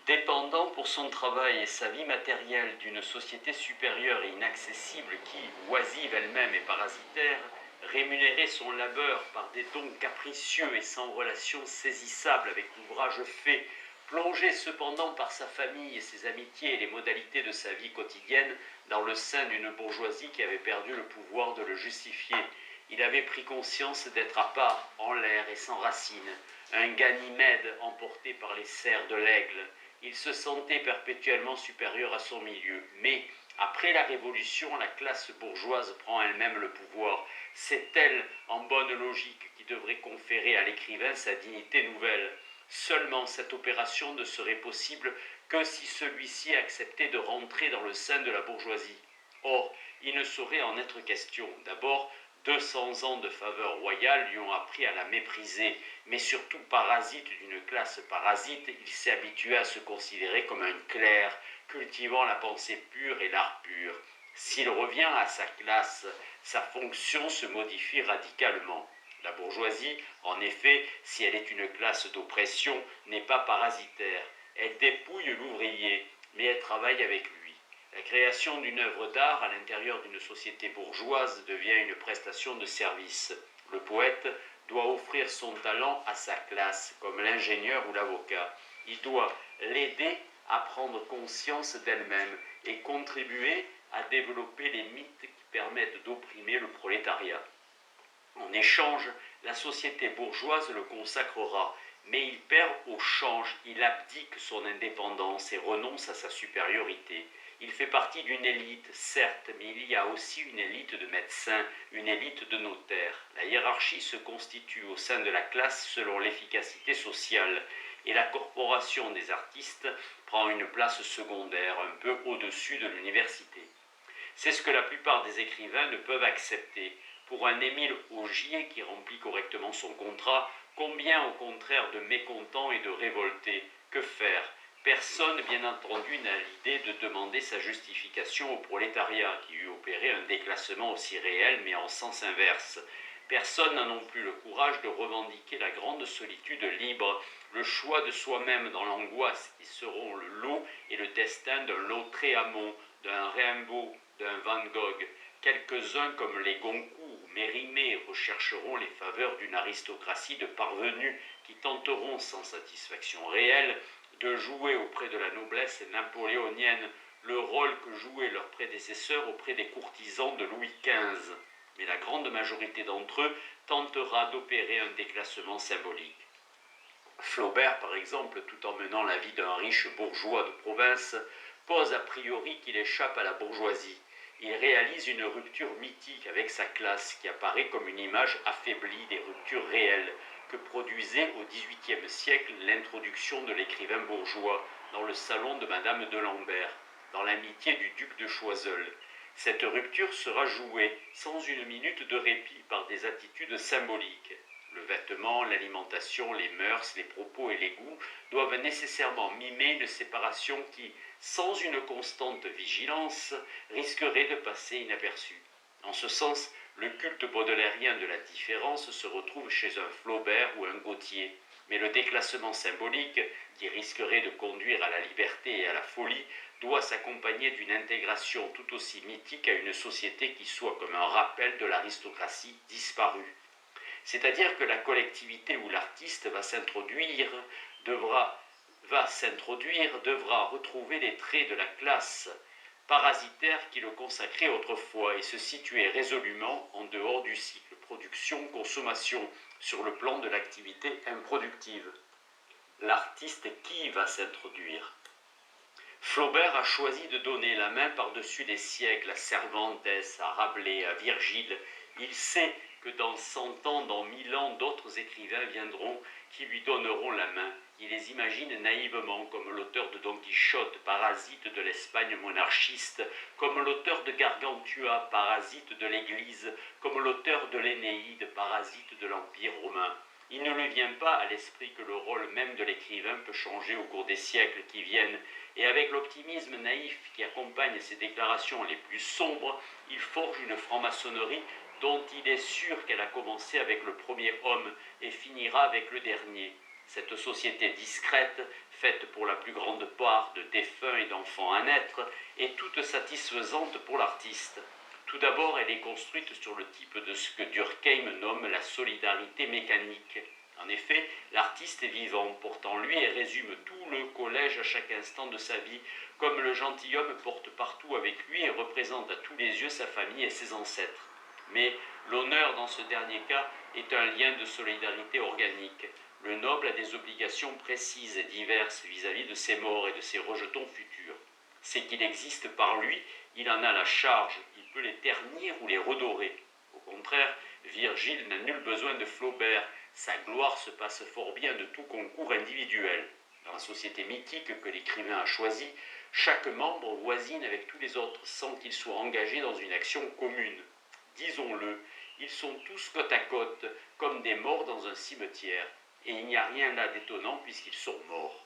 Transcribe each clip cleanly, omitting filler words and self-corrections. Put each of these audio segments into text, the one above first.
Dépendant pour son travail et sa vie matérielle d'une société supérieure et inaccessible qui, oisive elle-même et parasitaire, rémunérait son labeur par des dons capricieux et sans relation saisissable avec l'ouvrage fait, plongé cependant par sa famille et ses amitiés et les modalités de sa vie quotidienne dans le sein d'une bourgeoisie qui avait perdu le pouvoir de le justifier. Il avait pris conscience d'être à part, en l'air et sans racines, un Ganymède emporté par les serres de l'aigle. Il se sentait perpétuellement supérieur à son milieu. Mais, après la Révolution, la classe bourgeoise prend elle-même le pouvoir. C'est elle, en bonne logique, qui devrait conférer à l'écrivain sa dignité nouvelle. Seulement, cette opération ne serait possible que si celui-ci acceptait de rentrer dans le sein de la bourgeoisie. Or, il ne saurait en être question. D'abord, 200 ans de faveur royale lui ont appris à la mépriser, mais surtout parasite d'une classe parasite, il s'est habitué à se considérer comme un clerc, cultivant la pensée pure et l'art pur. S'il revient à sa classe, sa fonction se modifie radicalement. La bourgeoisie, en effet, si elle est une classe d'oppression, n'est pas parasitaire. Elle dépouille l'ouvrier, mais elle travaille avec lui. La création d'une œuvre d'art à l'intérieur d'une société bourgeoise devient une prestation de service. Le poète doit offrir son talent à sa classe, comme l'ingénieur ou l'avocat. Il doit l'aider à prendre conscience d'elle-même et contribuer à développer les mythes qui permettent d'opprimer le prolétariat. En échange, la société bourgeoise le consacrera, mais il perd au change, il abdique son indépendance et renonce à sa supériorité. Il fait partie d'une élite, certes, mais il y a aussi une élite de médecins, une élite de notaires. La hiérarchie se constitue au sein de la classe selon l'efficacité sociale, et la corporation des artistes prend une place secondaire, un peu au-dessus de l'université. C'est ce que la plupart des écrivains ne peuvent accepter. Pour un Émile Augier qui remplit correctement son contrat, combien au contraire de mécontents et de révoltés? Que faire? Personne, bien entendu, n'a l'idée de demander sa justification au prolétariat, qui eût opéré un déclassement aussi réel, mais en sens inverse. Personne n'a non plus le courage de revendiquer la grande solitude libre, le choix de soi-même dans l'angoisse qui seront le lot et le destin d'un Lautréamont, d'un Rimbaud, d'un Van Gogh. Quelques-uns comme les Goncourt ou Mérimée rechercheront les faveurs d'une aristocratie de parvenus qui tenteront sans satisfaction réelle de jouer auprès de la noblesse napoléonienne le rôle que jouaient leurs prédécesseurs auprès des courtisans de Louis XV. Mais la grande majorité d'entre eux tentera d'opérer un déclassement symbolique. Flaubert, par exemple, tout en menant la vie d'un riche bourgeois de province, pose a priori qu'il échappe à la bourgeoisie. Il réalise une rupture mythique avec sa classe qui apparaît comme une image affaiblie des ruptures réelles que produisait au XVIIIe siècle l'introduction de l'écrivain bourgeois dans le salon de Madame de Lambert, dans l'amitié du duc de Choiseul. Cette rupture sera jouée sans une minute de répit par des attitudes symboliques. Le vêtement, l'alimentation, les mœurs, les propos et les goûts doivent nécessairement mimer une séparation qui, sans une constante vigilance, risquerait de passer inaperçue. En ce sens, le culte baudelairien de la différence se retrouve chez un Flaubert ou un Gautier. Mais le déclassement symbolique, qui risquerait de conduire à la liberté et à la folie, doit s'accompagner d'une intégration tout aussi mythique à une société qui soit comme un rappel de l'aristocratie disparue. C'est-à-dire que la collectivité où l'artiste va s'introduire devra retrouver les traits de la classe parasitaire qui le consacrait autrefois et se situer résolument en dehors du cycle production-consommation sur le plan de l'activité improductive. L'artiste qui va s'introduire? Flaubert a choisi de donner la main par-dessus les siècles à Cervantes, à Rabelais, à Virgile. Il sait que dans 100 ans, dans 1000 ans, d'autres écrivains viendront qui lui donneront la main. Il les imagine naïvement comme l'auteur de Don Quichotte, parasite de l'Espagne monarchiste, comme l'auteur de Gargantua, parasite de l'Église, comme l'auteur de l'Énéide, parasite de l'Empire romain. Il ne lui vient pas à l'esprit que le rôle même de l'écrivain peut changer au cours des siècles qui viennent, et avec l'optimisme naïf qui accompagne ses déclarations les plus sombres, il forge une franc-maçonnerie dont il est sûr qu'elle a commencé avec le premier homme et finira avec le dernier. Cette société discrète, faite pour la plus grande part de défunts et d'enfants à naître, est toute satisfaisante pour l'artiste. Tout d'abord, elle est construite sur le type de ce que Durkheim nomme la solidarité mécanique. En effet, l'artiste est vivant, porte en lui et résume tout le collège à chaque instant de sa vie, comme le gentilhomme porte partout avec lui et représente à tous les yeux sa famille et ses ancêtres. Mais l'honneur dans ce dernier cas est un lien de solidarité organique. Le noble a des obligations précises et diverses vis-à-vis de ses morts et de ses rejetons futurs. C'est qu'il existe par lui, il en a la charge, il peut les ternir ou les redorer. Au contraire, Virgile n'a nul besoin de Flaubert, sa gloire se passe fort bien de tout concours individuel. Dans la société mythique que l'écrivain a choisie, chaque membre voisine avec tous les autres sans qu'il soit engagé dans une action commune. Disons-le, ils sont tous côte à côte, comme des morts dans un cimetière, et il n'y a rien là d'étonnant puisqu'ils sont morts.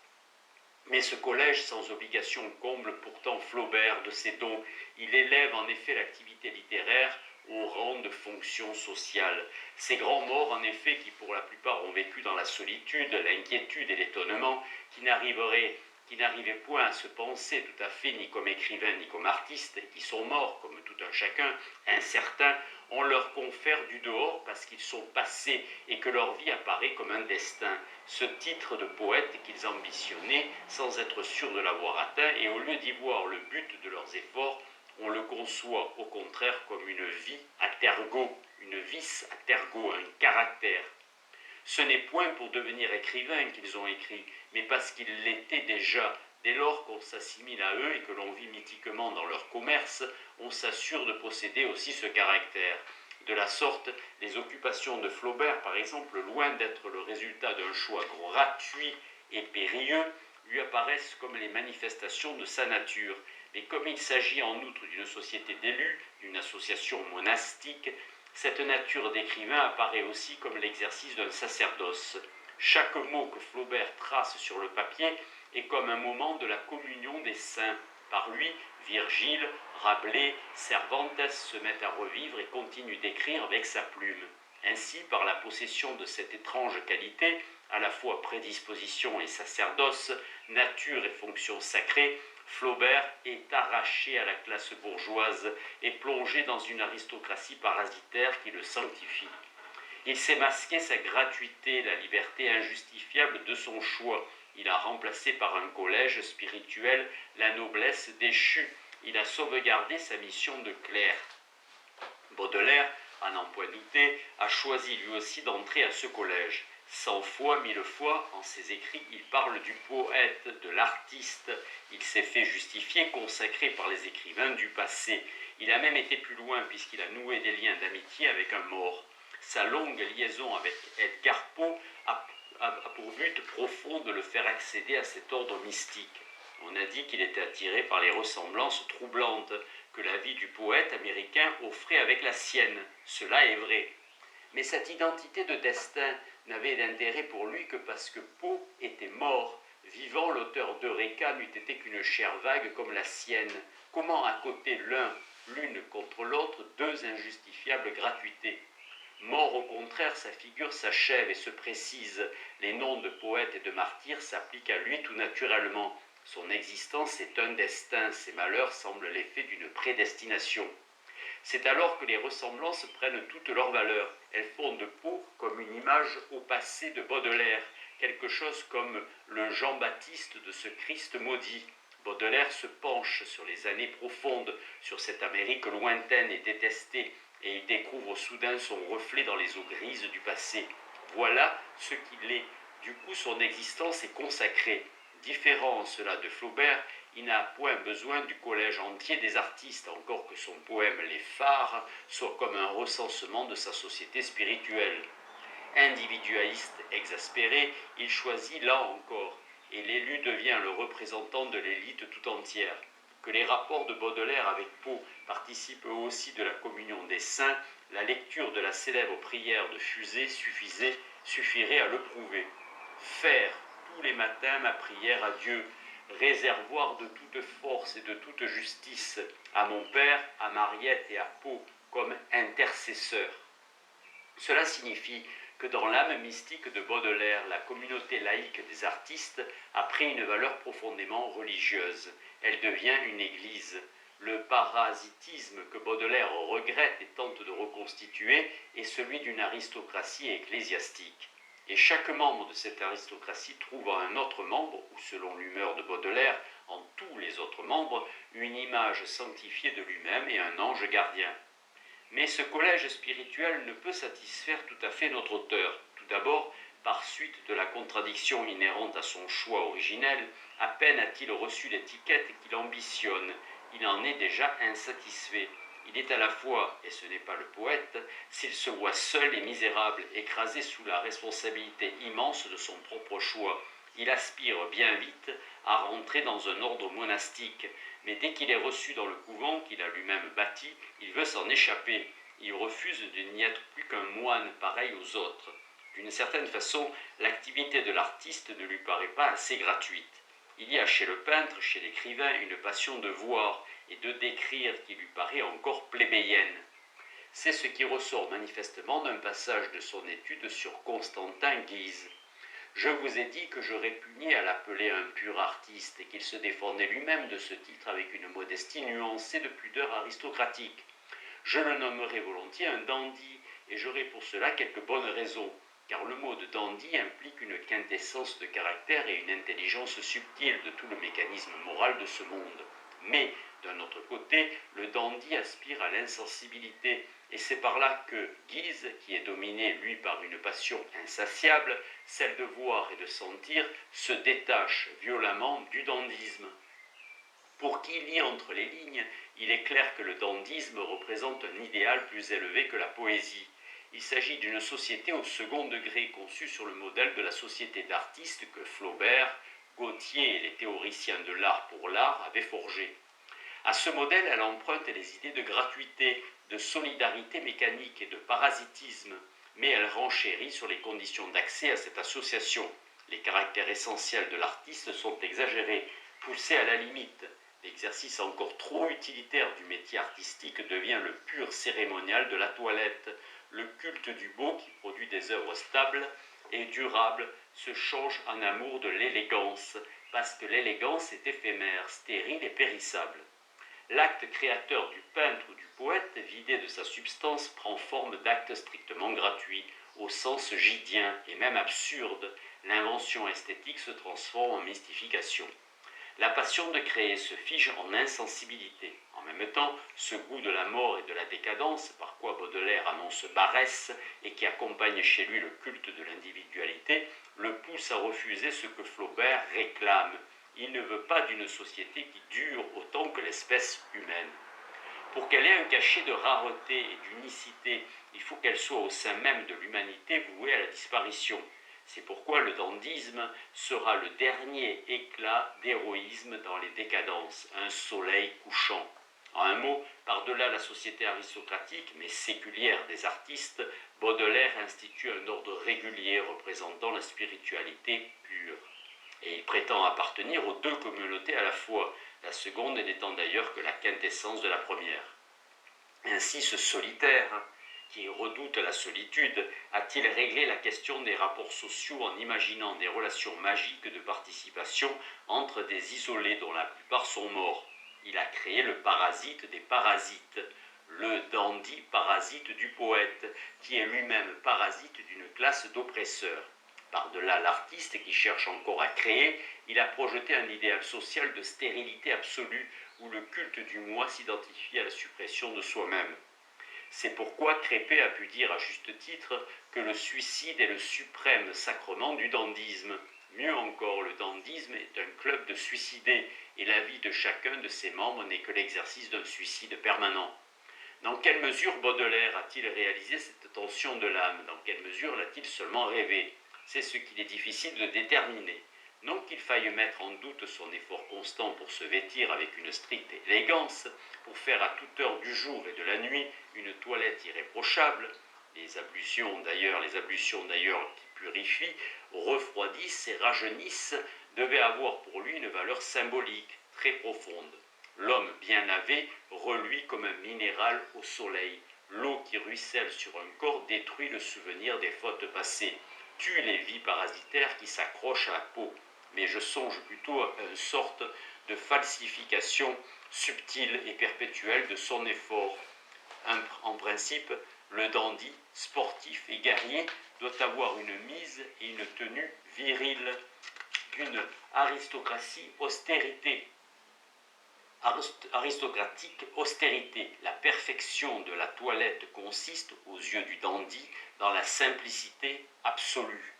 Mais ce collège sans obligation comble pourtant Flaubert de ses dons. Il élève en effet l'activité littéraire au rang de fonction sociale. Ces grands morts, en effet, qui pour la plupart ont vécu dans la solitude, l'inquiétude et l'étonnement, qui n'arrivaient point à se penser tout à fait ni comme écrivains ni comme artistes, et qui sont morts, comme tout un chacun, incertains, on leur confère du dehors parce qu'ils sont passés et que leur vie apparaît comme un destin, ce titre de poète qu'ils ambitionnaient sans être sûrs de l'avoir atteint, et au lieu d'y voir le but de leurs efforts, on le conçoit au contraire comme une vie à tergo, une vis à tergo, un caractère. Ce n'est point pour devenir écrivain qu'ils ont écrit, mais parce qu'ils l'étaient déjà. Dès lors qu'on s'assimile à eux et que l'on vit mythiquement dans leur commerce, on s'assure de posséder aussi ce caractère. De la sorte, les occupations de Flaubert, par exemple, loin d'être le résultat d'un choix gratuit et périlleux, lui apparaissent comme les manifestations de sa nature. Mais comme il s'agit en outre d'une société d'élus, d'une association monastique, cette nature d'écrivain apparaît aussi comme l'exercice d'un sacerdoce. Chaque mot que Flaubert trace sur le papier est comme un moment de la communion des saints. Par lui, Virgile, Rabelais, Cervantes se mettent à revivre et continuent d'écrire avec sa plume. Ainsi, par la possession de cette étrange qualité, à la fois prédisposition et sacerdoce, nature et fonction sacrée, Flaubert est arraché à la classe bourgeoise et plongé dans une aristocratie parasitaire qui le sanctifie. Il sait masquer sa gratuité, la liberté injustifiable de son choix. Il a remplacé par un collège spirituel la noblesse déchue. Il a sauvegardé sa mission de clerc. Baudelaire, à n'en point douter, a choisi lui aussi d'entrer à ce collège. 100 fois, 1000 fois, en ses écrits, il parle du poète, de l'artiste. Il s'est fait justifier, consacré par les écrivains du passé. Il a même été plus loin puisqu'il a noué des liens d'amitié avec un mort. Sa longue liaison avec Edgar Poe a pour but profond de le faire accéder à cet ordre mystique. On a dit qu'il était attiré par les ressemblances troublantes que la vie du poète américain offrait avec la sienne. Cela est vrai. Mais cette identité de destin n'avait d'intérêt pour lui que parce que Poe était mort. Vivant, l'auteur d'Eureka n'eût été qu'une chair vague comme la sienne. Comment accoter l'une contre l'autre, deux injustifiables gratuités? Mort, au contraire, sa figure s'achève et se précise. Les noms de poète et de martyr s'appliquent à lui tout naturellement. Son existence est un destin, ses malheurs semblent l'effet d'une prédestination. C'est alors que les ressemblances prennent toute leur valeur. Elles font de Poe comme une image au passé de Baudelaire, quelque chose comme le Jean-Baptiste de ce Christ maudit. Baudelaire se penche sur les années profondes, sur cette Amérique lointaine et détestée, et il découvre soudain son reflet dans les eaux grises du passé. Voilà ce qu'il est. Du coup, son existence est consacrée. Différent cela de Flaubert, il n'a point besoin du collège entier des artistes, encore que son poème Les Phares soit comme un recensement de sa société spirituelle. Individualiste exaspéré, il choisit là encore, et l'élu devient le représentant de l'élite tout entière. Que les rapports de Baudelaire avec Poe participent eux aussi de la communion des saints, la lecture de la célèbre prière de Fusée suffirait à le prouver. Faire tous les matins ma prière à Dieu, réservoir de toute force et de toute justice, à mon père, à Mariette et à Poe, comme intercesseurs. Cela signifie que dans l'âme mystique de Baudelaire, la communauté laïque des artistes a pris une valeur profondément religieuse. Elle devient une église. Le parasitisme que Baudelaire regrette et tente de reconstituer est celui d'une aristocratie ecclésiastique. Et chaque membre de cette aristocratie trouve en un autre membre, ou selon l'humeur de Baudelaire, en tous les autres membres, une image sanctifiée de lui-même et un ange gardien. Mais ce collège spirituel ne peut satisfaire tout à fait notre auteur. Tout d'abord, par suite de la contradiction inhérente à son choix originel, à peine a-t-il reçu l'étiquette qu'il ambitionne, il en est déjà insatisfait. Il est à la fois, et ce n'est pas le poète, s'il se voit seul et misérable, écrasé sous la responsabilité immense de son propre choix. Il aspire bien vite à rentrer dans un ordre monastique, mais dès qu'il est reçu dans le couvent qu'il a lui-même bâti, il veut s'en échapper. Il refuse de n'y être plus qu'un moine pareil aux autres. D'une certaine façon, l'activité de l'artiste ne lui paraît pas assez gratuite. Il y a chez le peintre, chez l'écrivain, une passion de voir et de décrire qui lui paraît encore plébéienne. C'est ce qui ressort manifestement d'un passage de son étude sur Constantin Guise. Je vous ai dit que je répugnais à l'appeler un pur artiste et qu'il se défendait lui-même de ce titre avec une modestie nuancée de pudeur aristocratique. Je le nommerai volontiers un dandy, et j'aurai pour cela quelques bonnes raisons, car le mot de dandy implique une quintessence de caractère et une intelligence subtile de tout le mécanisme moral de ce monde. Mais, d'un autre côté, le dandy aspire à l'insensibilité, et c'est par là que Guise, qui est dominé, lui, par une passion insatiable, celle de voir et de sentir, se détache violemment du dandysme. Pour qui lit entre les lignes, il est clair que le dandysme représente un idéal plus élevé que la poésie. Il s'agit d'une société au second degré, conçue sur le modèle de la société d'artistes que Flaubert, Gautier et les théoriciens de l'art pour l'art avaient forgé. À ce modèle, elle emprunte les idées de gratuité, de solidarité mécanique et de parasitisme, mais elle renchérit sur les conditions d'accès à cette association. Les caractères essentiels de l'artiste sont exagérés, poussés à la limite. L'exercice encore trop utilitaire du métier artistique devient le pur cérémonial de la toilette. Le culte du beau qui produit des œuvres stables et durables se change en amour de l'élégance, parce que l'élégance est éphémère, stérile et périssable. L'acte créateur du peintre ou du poète, vidé de sa substance, prend forme d'acte strictement gratuit, au sens gidien et même absurde. L'invention esthétique se transforme en mystification. La passion de créer se fige en insensibilité. En même temps, ce goût de la mort et de la décadence, par quoi Baudelaire annonce Barès et qui accompagne chez lui le culte de l'individualité, le pousse à refuser ce que Flaubert réclame. Il ne veut pas d'une société qui dure autant que l'espèce humaine. Pour qu'elle ait un cachet de rareté et d'unicité, il faut qu'elle soit au sein même de l'humanité vouée à la disparition. C'est pourquoi le dandysme sera le dernier éclat d'héroïsme dans les décadences, un soleil couchant. En un mot, par-delà la société aristocratique, mais séculière des artistes, Baudelaire institue un ordre régulier représentant la spiritualité pure. Et il prétend appartenir aux deux communautés à la fois, la seconde n'étant d'ailleurs que la quintessence de la première. Ainsi, ce solitaire, qui redoute la solitude, a-t-il réglé la question des rapports sociaux en imaginant des relations magiques de participation entre des isolés dont la plupart sont morts. Il a créé le parasite des parasites, le dandy parasite du poète, qui est lui-même parasite d'une classe d'oppresseurs. Par-delà l'artiste qui cherche encore à créer, il a projeté un idéal social de stérilité absolue où le culte du moi s'identifie à la suppression de soi-même. C'est pourquoi Crépé a pu dire à juste titre que le suicide est le suprême sacrement du dandysme. Mieux encore, le dandysme est un club de suicidés et la vie de chacun de ses membres n'est que l'exercice d'un suicide permanent. Dans quelle mesure Baudelaire a-t-il réalisé cette tension de l'âme? Dans quelle mesure l'a-t-il seulement rêvé? C'est ce qu'il est difficile de déterminer. Non qu'il faille mettre en doute son effort constant pour se vêtir avec une stricte élégance, pour faire à toute heure du jour et de la nuit une toilette irréprochable, les ablutions d'ailleurs qui purifient, refroidissent et rajeunissent, devaient avoir pour lui une valeur symbolique très profonde. L'homme bien lavé reluit comme un minéral au soleil. L'eau qui ruisselle sur un corps détruit le souvenir des fautes passées, tue les vies parasitaires qui s'accrochent à la peau. Mais je songe plutôt à une sorte de falsification subtile et perpétuelle de son effort. En principe, le dandy, sportif et guerrier, doit avoir une mise et une tenue virile, une aristocratique austérité. La perfection de la toilette consiste, aux yeux du dandy, dans la simplicité absolue.